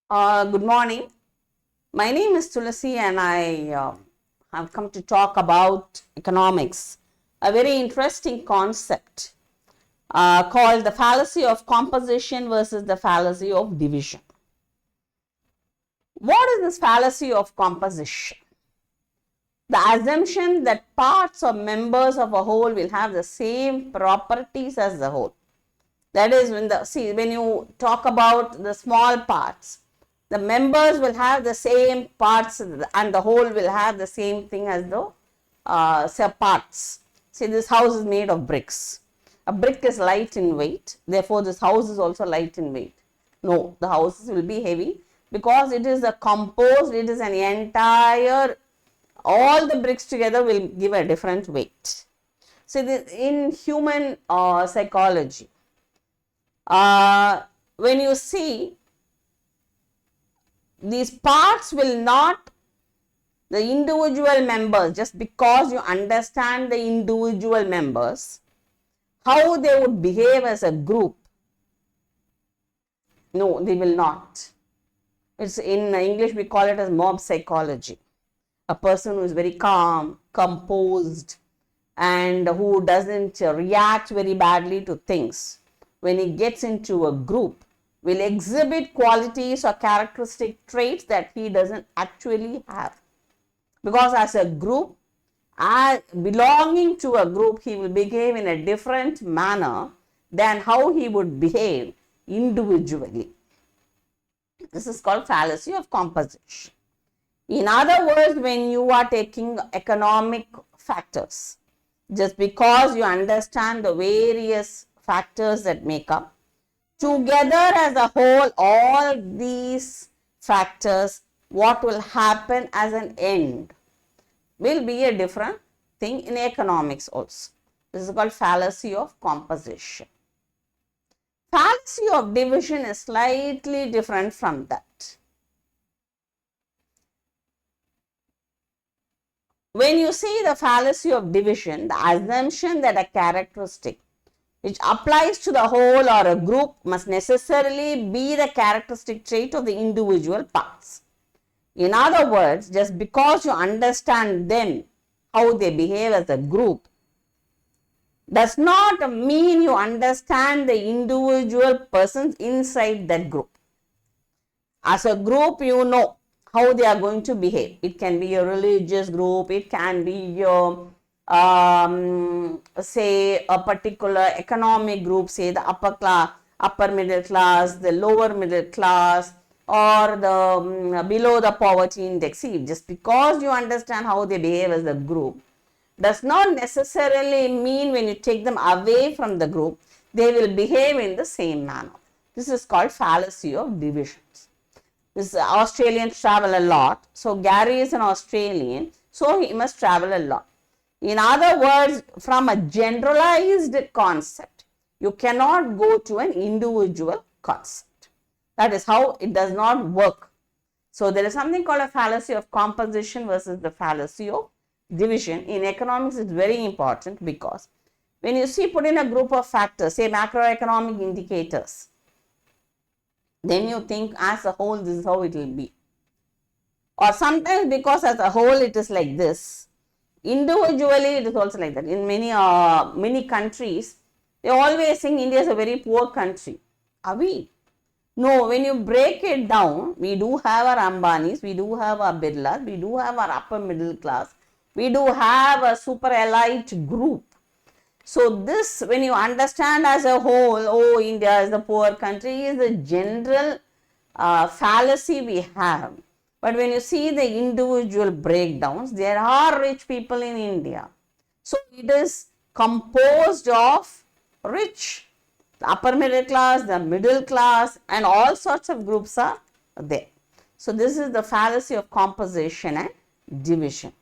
Good morning. My name is Tulasi and I have come to talk about economics, a very interesting concept called the fallacy of composition versus the fallacy of division. What is this fallacy of composition? The assumption that parts or members of a whole will have the same properties as the whole. That is, when you talk about the small parts, the members will have the same parts and the whole will have the same thing as the parts. See, this house is made of bricks. A brick is light in weight, therefore this house is also light in weight. No, the houses will be heavy because it is a composed, it is an entire, all the bricks together will give a different weight. So, in human psychology, when you see these parts will not, the individual members, just because you understand the individual members, how they would behave as a group, no, they will not. It's in English we call it as mob psychology. A person who is very calm, composed, and who doesn't react very badly to things, when he gets into a group, will exhibit qualities or characteristic traits that he doesn't actually have. Because as a group, belonging to a group, he will behave in a different manner than how he would behave individually. This is called fallacy of composition. In other words, when you are taking economic factors, just because you understand the various factors that make up, together as a whole, all these factors, what will happen as an end will be a different thing in economics also. This is called fallacy of composition. Fallacy of division is slightly different from that. When you see the fallacy of division, the assumption that a characteristic which applies to the whole or a group must necessarily be the characteristic trait of the individual parts. In other words, just because you understand them, how they behave as a group, does not mean you understand the individual persons inside that group. As a group, you know how they are going to behave. It can be a religious group, it can be say a particular economic group, say the upper middle class, the lower middle class, or the below the poverty index. See, just because you understand how they behave as a group does not necessarily mean when you take them away from the group, they will behave in the same manner. This is called fallacy of divisions. This Australians travel a lot. So Gary is an Australian, so he must travel a lot. In other words, from a generalized concept, you cannot go to an individual concept. That is how it does not work. So there is something called a fallacy of composition versus the fallacy of division. In economics, it's very important because when you see put in a group of factors, say macroeconomic indicators, then you think as a whole this is how it will be. Or sometimes because as a whole it is like this, individually it is also like that. In many countries, they always think India is a very poor country. Are we? No, when you break it down, we do have our Ambanis, we do have our Birlas, we do have our upper middle class, we do have a super elite group. So this, when you understand as a whole, oh, India is the poor country, is the general fallacy we have. But when you see the individual breakdowns, there are rich people in India. So it is composed of rich, the upper middle class, the middle class, and all sorts of groups are there. So this is the fallacy of composition and division.